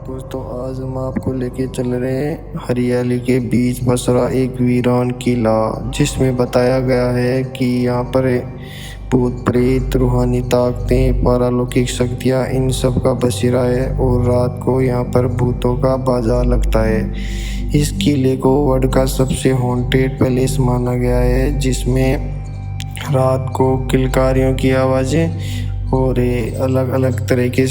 दोस्तों आज हम आपको लेके चल रहे हैं हरियाली के बीच बसरा एक वीरान किला, जिसमें बताया गया है कि यहाँ पर भूत प्रेत, रूहानी ताकतें, पारलौकिक शक्तियाँ, इन सब का बसेरा है और रात को यहाँ पर भूतों का बाजार लगता है। इस किले को वर्ल्ड का सबसे हॉन्टेड पैलेस माना गया है, जिसमें रात को किलकारियों की आवाज़ें और अलग अलग तरह के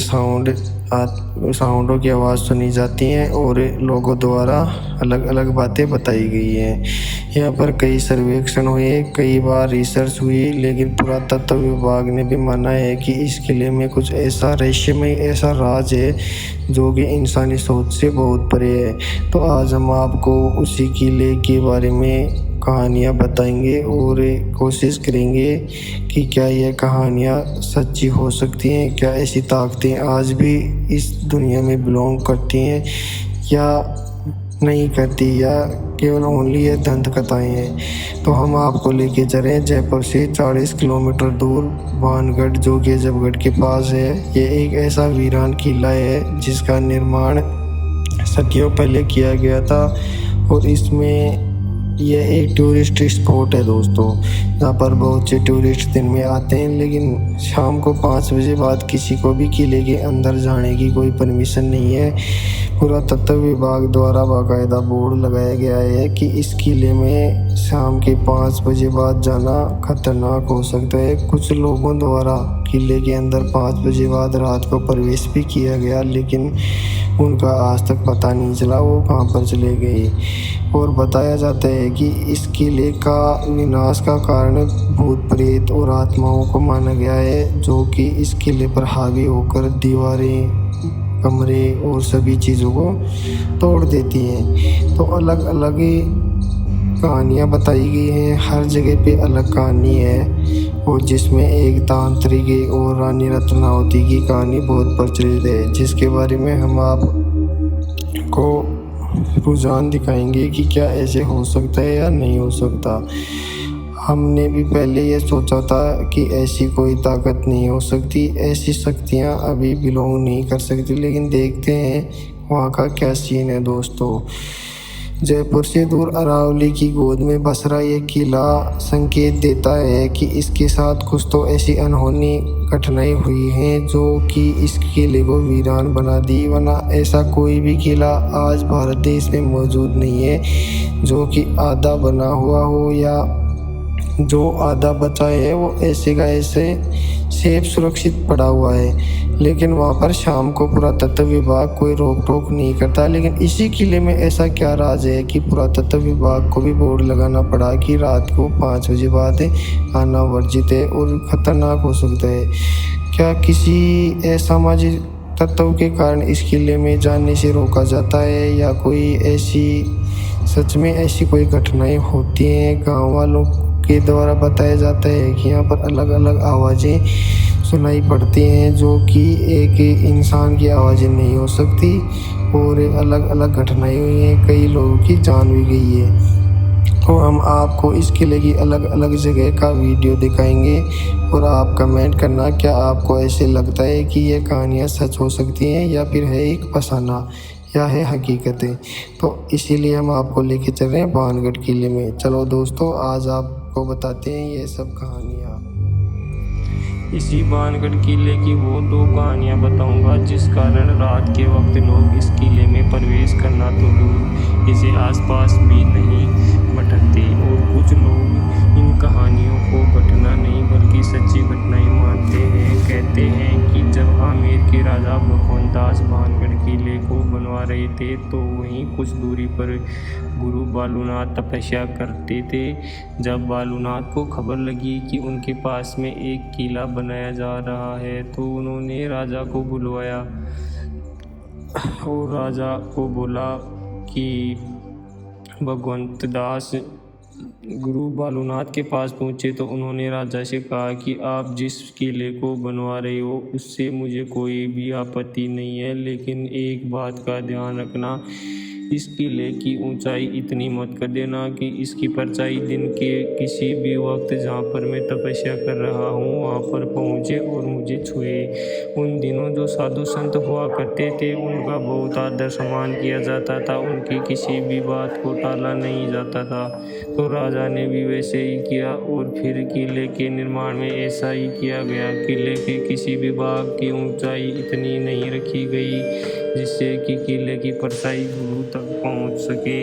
साउंडों की आवाज़ सुनी जाती हैं और लोगों द्वारा अलग अलग बातें बताई गई हैं। यहाँ पर कई सर्वेक्षण हुए, कई बार रिसर्च हुई, लेकिन पुरातत्व विभाग ने भी माना है कि इस किले में कुछ ऐसा रहस्यमय, ऐसा राज है जो कि इंसानी सोच से बहुत परे है। तो आज हम आपको उसी किले के बारे में कहानियाँ बताएंगे और कोशिश करेंगे कि क्या यह कहानियाँ सच्ची हो सकती हैं, क्या ऐसी ताकतें आज भी इस दुनिया में बिलोंग करती हैं या नहीं करती, या केवल ओनली ये दंत कथाएँ हैं। तो हम आपको लेके चल रहे हैं जयपुर से 40 किलोमीटर दूर भानगढ़, जो कि जबगढ़ के पास है। ये एक ऐसा वीरान किला है जिसका निर्माण सदियों पहले किया गया था और इसमें यह एक टूरिस्ट स्पॉट है दोस्तों। यहाँ पर बहुत से टूरिस्ट दिन में आते हैं, लेकिन शाम को 5 बजे बाद किसी को भी किले के अंदर जाने की कोई परमिशन नहीं है। पुरातत्व विभाग द्वारा बाकायदा बोर्ड लगाया गया है कि इस किले में शाम के 5 बजे बाद जाना खतरनाक हो सकता है। कुछ लोगों द्वारा किले के अंदर 5 बजे बाद रात को प्रवेश भी किया गया, लेकिन उनका आज तक पता नहीं चला वो कहाँ पर चले गए। और बताया जाता है कि इस किले का विनाश का कारण भूत प्रेत और आत्माओं को माना गया है, जो कि इस किले पर हावी होकर दीवारें, कमरे और सभी चीज़ों को तोड़ देती हैं। तो अलग अलग कहानियाँ बताई गई हैं, हर जगह पे अलग कहानी है, और जिसमें एक तांत्रिक और रानी रत्नावती की कहानी बहुत प्रचलित है, जिसके बारे में हम आपको रुझान दिखाएंगे कि क्या ऐसे हो सकता है या नहीं हो सकता। हमने भी पहले ये सोचा था कि ऐसी कोई ताकत नहीं हो सकती, ऐसी शक्तियाँ अभी बिलोंग नहीं कर सकती, लेकिन देखते हैं वहाँ का क्या सीन है दोस्तों। जयपुर से दूर अरावली की गोद में बसरा ये किला संकेत देता है कि इसके साथ कुछ तो ऐसी अनहोनी घटनाएं हुई हैं जो कि इस किले को वीरान बना दी, वरना ऐसा कोई भी किला आज भारत देश में मौजूद नहीं है जो कि आधा बना हुआ हो, या जो आधा बचा है वो ऐसे का ऐसे सेफ सुरक्षित पड़ा हुआ है। लेकिन वहाँ पर शाम को पुरातत्व विभाग कोई रोक टोक नहीं करता। लेकिन इसी किले में ऐसा क्या राज है कि पुरातत्व विभाग को भी बोर्ड लगाना पड़ा कि रात को 5 बजे बाद आना वर्जित है और ख़तरनाक हो सकता है। क्या किसी असामाजिक तत्व के कारण इस किले में जाने से रोका जाता है, या कोई ऐसी सच में ऐसी कोई घटनाएं होती हैं? गाँव वालों के द्वारा बताया जाता है कि यहाँ पर अलग अलग आवाज़ें सुनाई पड़ती हैं जो कि एक इंसान की आवाज़ें नहीं हो सकती, और अलग अलग घटनाएं हुई हैं, कई लोगों की जान भी गई है। तो हम आपको इस किले की अलग अलग जगह का वीडियो दिखाएंगे और आप कमेंट करना क्या आपको ऐसे लगता है कि ये कहानियाँ सच हो सकती हैं या फिर है एक फसाना या है हकीकतें। तो इसीलिए हम आपको लेके चल रहे हैं भानगढ़ किले में। चलो दोस्तों आज आपको बताते हैं ये सब कहानियाँ। इसी भानगढ़ किले की वो 2 कहानियाँ बताऊंगा जिस कारण रात के वक्त लोग इस किले में प्रवेश करना तो दूर, इसे आसपास भी नहीं भटकते। और कुछ लोग इन कहानियों को घटना नहीं बल्कि सच्ची घटनाएं मानते हैं। कहते हैं कि जब आमेर के राजा भगवंतदास भानगढ़ किले को बनवा रहे थे तो वहीं कुछ दूरी पर गुरु बालूनाथ तपस्या करते थे। जब बालूनाथ को खबर लगी कि उनके पास में एक किला बनाया जा रहा है तो उन्होंने राजा को बुलवाया और राजा को बोला कि भगवंतदास गुरु बालूनाथ के पास पहुँचे तो उन्होंने राजा से कहा कि आप जिस किले को बनवा रहे हो उससे मुझे कोई भी आपत्ति नहीं है, लेकिन एक बात का ध्यान रखना, इस किले की ऊंचाई इतनी मत कर देना कि इसकी परछाई दिन के किसी भी वक्त जहाँ पर मैं तपस्या कर रहा हूँ वहाँ पर पहुँचे और मुझे छुए। उन दिनों जो साधु संत हुआ करते थे उनका बहुत आदर सम्मान किया जाता था, उनकी किसी भी बात को टाला नहीं जाता था। तो राजा ने भी वैसे ही किया और फिर किले के निर्माण में ऐसा ही किया गया। किले के किसी भी भाग की ऊंचाई इतनी नहीं रखी गई जिससे कि किले की परछाई गुरु तक पहुंच सके।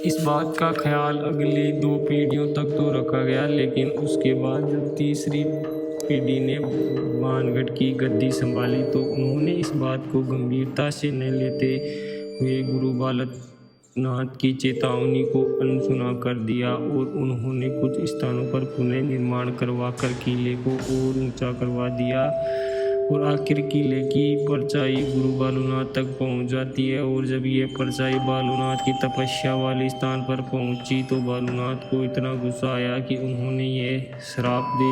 इस बात का ख्याल अगली 2 पीढ़ियों तक तो रखा गया, लेकिन उसके बाद जब तीसरी पीढ़ी ने भानगढ़ की गद्दी संभाली तो उन्होंने इस बात को गंभीरता से न लेते हुए गुरु बालकनाथ की चेतावनी को अनसुना कर दिया और उन्होंने कुछ स्थानों पर पुनः निर्माण करवा कर किले को और ऊंचा करवा दिया और आखिर किले की परछाई गुरु बालूनाथ तक पहुंच जाती है। और जब ये परछाई बालूनाथ की तपस्या वाले स्थान पर पहुंची तो बालूनाथ को इतना गुस्सा आया कि उन्होंने ये श्राप दे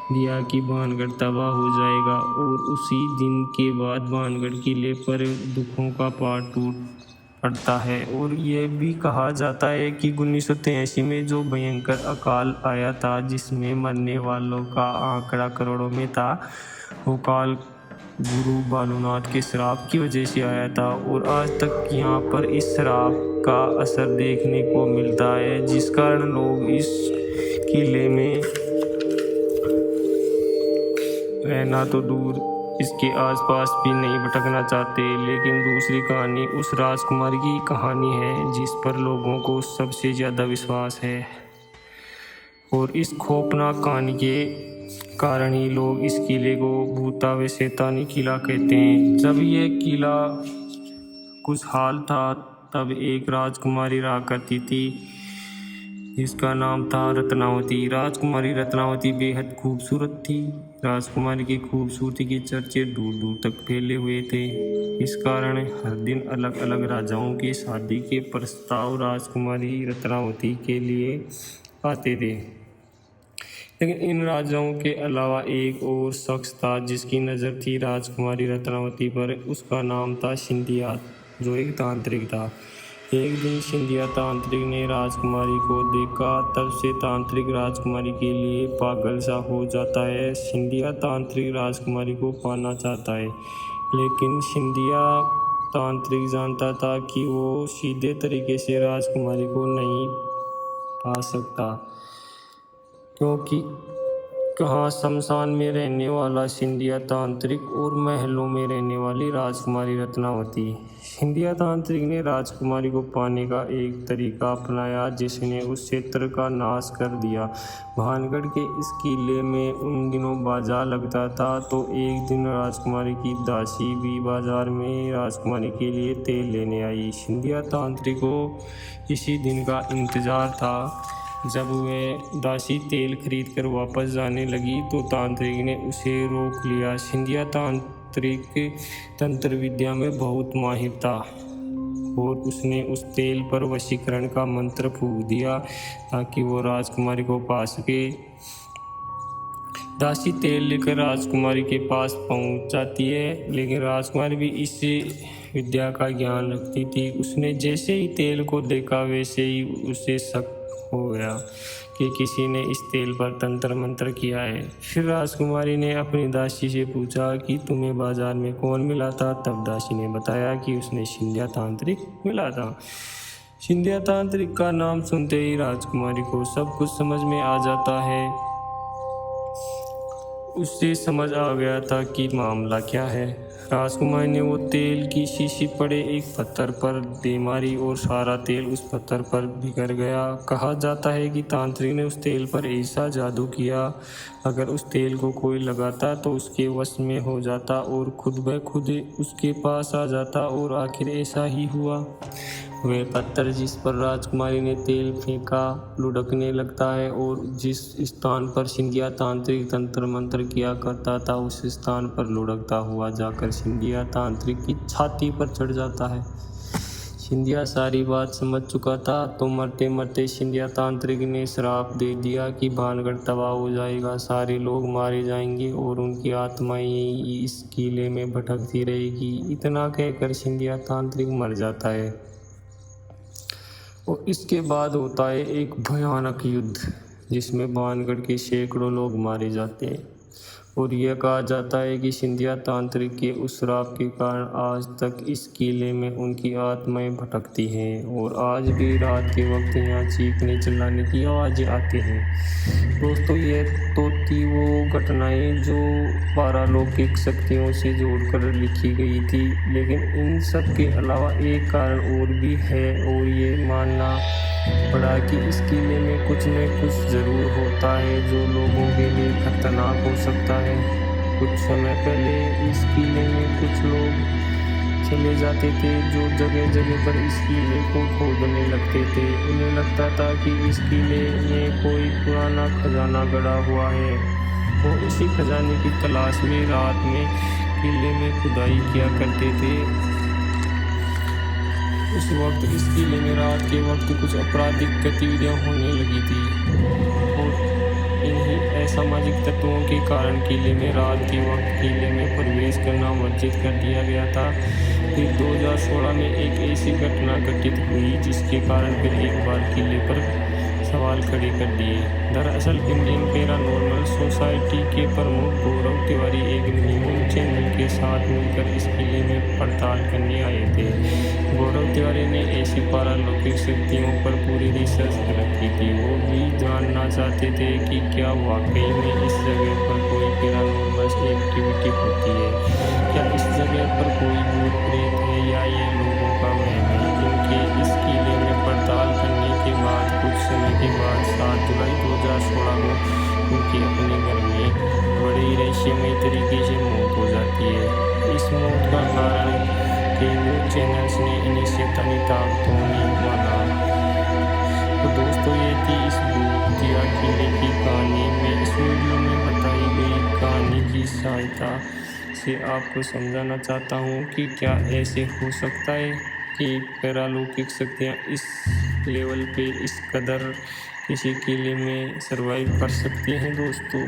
दिया कि भानगढ़ तबाह हो जाएगा। और उसी दिन के बाद भानगढ़ किले पर दुखों का पहाड़ टूट पड़ता है। और ये भी कहा जाता है कि 1983 में जो भयंकर अकाल आया था जिसमें मरने वालों का आंकड़ा करोड़ों में था, वो काल गुरु बालूनाथ के श्राप की वजह से आया था। और आज तक यहाँ पर इस श्राप का असर देखने को मिलता है, जिस कारण लोग इस किले में रहना तो दूर इसके आसपास भी नहीं भटकना चाहते। लेकिन दूसरी कहानी उस राजकुमारी की कहानी है जिस पर लोगों को सबसे ज़्यादा विश्वास है। और इस खौफनाक कहानी के कारण ही लोग इस किले को भूता व शैतानी किला कहते हैं। जब ये किला खुशहाल था तब एक राजकुमारी रहा करती थी जिसका नाम था रत्नावती। राजकुमारी रत्नावती बेहद खूबसूरत थी। राजकुमारी की खूबसूरती के चर्चे दूर दूर तक फैले हुए थे। इस कारण हर दिन अलग अलग राजाओं की शादी के प्रस्ताव राजकुमारी रत्नावती के लिए आते थे। लेकिन इन राजाओं के अलावा एक और शख्स था जिसकी नज़र थी राजकुमारी रत्नावती पर। उसका नाम था सिंधिया, जो एक तांत्रिक था। एक दिन सिंधिया तांत्रिक ने राजकुमारी को देखा, तब से तांत्रिक राजकुमारी के लिए पागल सा हो जाता है। सिंधिया तांत्रिक राजकुमारी को पाना चाहता है, लेकिन सिंधिया तांत्रिक जानता था कि वो सीधे तरीके से राजकुमारी को नहीं पा सकता, क्योंकि कहाँ शमशान में रहने वाला सिंधिया तांत्रिक और महलों में रहने वाली राजकुमारी रत्नावती। सिंधिया तांत्रिक ने राजकुमारी को पाने का एक तरीका अपनाया जिसने उस क्षेत्र का नाश कर दिया। भानगढ़ के इस किले में उन दिनों बाजार लगता था, तो एक दिन राजकुमारी की दासी भी बाजार में राजकुमारी के लिए तेल लेने आई। सिंधिया तांत्रिक को इसी दिन का इंतज़ार था। जब वह दासी तेल खरीद कर वापस जाने लगी तो तांत्रिक ने उसे रोक लिया। सिंधिया तांत्रिक तंत्र विद्या में बहुत माहिर था और उसने उस तेल पर वशीकरण का मंत्र फूंक दिया ताकि वो राजकुमारी को पा सके। दासी तेल लेकर राजकुमारी के पास पहुंच जाती है, लेकिन राजकुमारी भी इस विद्या का ज्ञान रखती थी। उसने जैसे ही तेल को देखा वैसे ही उसे शक हो गया कि किसी ने इस तेल पर तंत्र मंत्र किया है। फिर राजकुमारी ने अपनी दासी से पूछा कि तुम्हें बाजार में कौन मिला था। तब दासी ने बताया कि उसने सिंधिया तांत्रिक मिला था। सिंधिया तांत्रिक का नाम सुनते ही राजकुमारी को सब कुछ समझ में आ जाता है। उससे समझ आ गया था कि मामला क्या है। राजकुमारी ने वो तेल की शीशी पड़े एक पत्थर पर दे मारी और सारा तेल उस पत्थर पर बिखर गया। कहा जाता है कि तांत्रिक ने उस तेल पर ऐसा जादू किया, अगर उस तेल को कोई लगाता तो उसके वश में हो जाता और खुद ब खुद उसके पास आ जाता। और आखिर ऐसा ही हुआ। वह पत्थर जिस पर राजकुमारी ने तेल फेंका लुढ़कने लगता है और जिस स्थान पर सिंधिया तांत्रिक तंत्र मंत्र किया करता था उस स्थान पर लुढ़कता हुआ जाकर सिंधिया तांत्रिक की छाती पर चढ़ जाता है। सिंधिया सारी बात समझ चुका था, तो मरते मरते सिंधिया तांत्रिक ने श्राप दे दिया कि भानगढ़ तबाह हो जाएगा, सारे लोग मारे जाएंगे और उनकी आत्माएं इस किले में भटकती रहेगी। इतना कहकर सिंधिया तांत्रिक मर जाता है और इसके बाद होता है एक भयानक युद्ध जिसमें भानगढ़ के सैकड़ों लोग मारे जाते हैं। और यह कहा जाता है कि सिंधिया तांत्रिक के उस श्राप के कारण आज तक इस किले में उनकी आत्माएं भटकती हैं और आज भी रात के वक्त यहाँ चीखने चिल्लाने की आवाज़ें आती हैं। दोस्तों, यह तो थी वो घटनाएं जो पारलौकिक शक्तियों से जोड़कर लिखी गई थी, लेकिन इन सब के अलावा एक कारण और भी है और ये मानना पड़ा कि इस किले में कुछ न कुछ ज़रूर होता है जो लोगों के लिए खतरनाक हो सकता है। कुछ समय पहले इस किले में कुछ लोग चले जाते थे जो जगह जगह पर इस किले को खोदने लगते थे। उन्हें लगता था कि इस किले में कोई पुराना खजाना गड़ा हुआ है। वो उसी खजाने की तलाश में रात में किले में खुदाई किया करते थे। उस वक्त इस किले में रात के वक्त कुछ आपराधिक गतिविधियां होने लगी थी और इन्हीं असामाजिक तत्वों के कारण किले में रात के वक्त किले में प्रवेश करना वर्जित कर दिया गया था। फिर 2016 में एक ऐसी घटना घटित हुई जिसके कारण फिर एक बार किले पर सवाल खड़े कर दिए। दरअसल इंडियन पैरानॉर्मल सोसाइटी के प्रमुख गौरव तिवारी एक न्यूज़ चैनल के साथ मिलकर इस किले में पड़ताल करने आए थे। गौरव तिवारी ने ऐसी पारलौकिक शक्तियों पर पूरी रिसर्च रखी थी। वो भी जानना चाहते थे कि क्या वाकई में इस जगह पर कोई पैरानॉर्मल एक्टिविटी होती है, क्या इस जगह पर कोई भूत प्रेत है या ये लोगों का वहम है। क्योंकि इस किले में पड़ताल करने के बाद कुछ समय के बाद 7 जुलाई 2016 को उनके अपने घर में बड़े रहस्यमय तरीके से मौत हो जाती है। इस मौत का कारण न्यूज़ चैनल्स ने इन्हें शैतानी ताकतों ने माना। तो दोस्तों, ये थी इस भूतिया किले की कहानी में इस वीडियो में बताई गई कहानी की सहायता से आपको समझाना चाहता हूँ कि क्या ऐसे हो सकता है कि पैरालौकिक शक्तियाँ इस लेवल पे इस कदर किसी किले में सर्वाइव कर सकती हैं। दोस्तों,